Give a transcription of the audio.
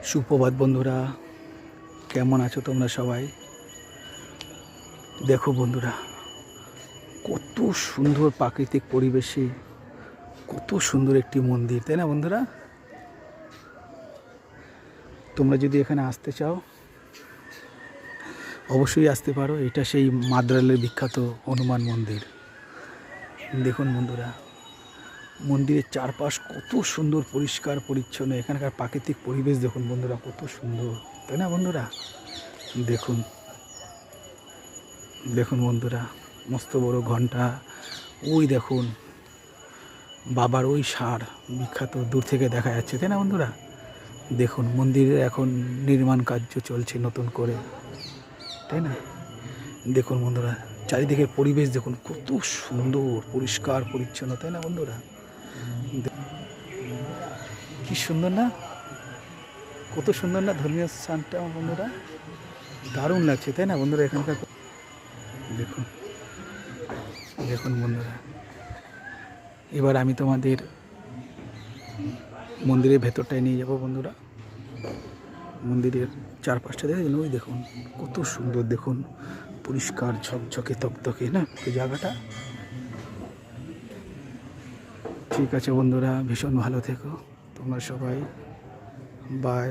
সুপ্রভাত বন্ধুরা, কেমন আছো তোমরা সবাই? দেখো বন্ধুরা, কত সুন্দর প্রাকৃতিক পরিবেশে কত সুন্দর একটি মন্দির, তাই না বন্ধুরা? তোমরা যদি এখানে আসতে চাও অবশ্যই আসতে পারো। এটা সেই মাদ্রালের বিখ্যাত হনুমান মন্দির। দেখুন বন্ধুরা, মন্দিরের চারপাশ কত সুন্দর, পরিষ্কার পরিচ্ছন্ন। এখানকার প্রাকৃতিক পরিবেশ দেখুন বন্ধুরা, কত সুন্দর, তাই না বন্ধুরা? দেখুন দেখুন বন্ধুরা, মস্ত বড় ঘন্টা। ওই দেখুন বাবার ওই ষাঁড় বিখ্যাত, দূর থেকে দেখা যাচ্ছে, তাই না বন্ধুরা? দেখুন মন্দিরের এখন নির্মাণ কার্য চলছে নতুন করে, তাই না? দেখুন বন্ধুরা, চারিদিকের পরিবেশ দেখুন কত সুন্দর, পরিষ্কার পরিচ্ছন্ন, তাই না বন্ধুরা? কি সুন্দর না, কত সুন্দর না ধর্মীয় স্থানটা বন্ধুরা, দারুণ লাগছে, তাই না বন্ধুরা? এখানকার দেখুন দেখুন বন্ধুরা, এবার আমি তোমাদের মন্দিরের ভেতরটায় নিয়ে যাব বন্ধুরা। মন্দিরের চারপাশটা দেখেন, ওই দেখুন কত সুন্দর, দেখুন পরিষ্কার ঝকঝকে তকতকে না এই জায়গাটা। ঠিক আছে বন্ধুরা, ভীষণ ভালো থেকো তোমরা সবাই। বাই।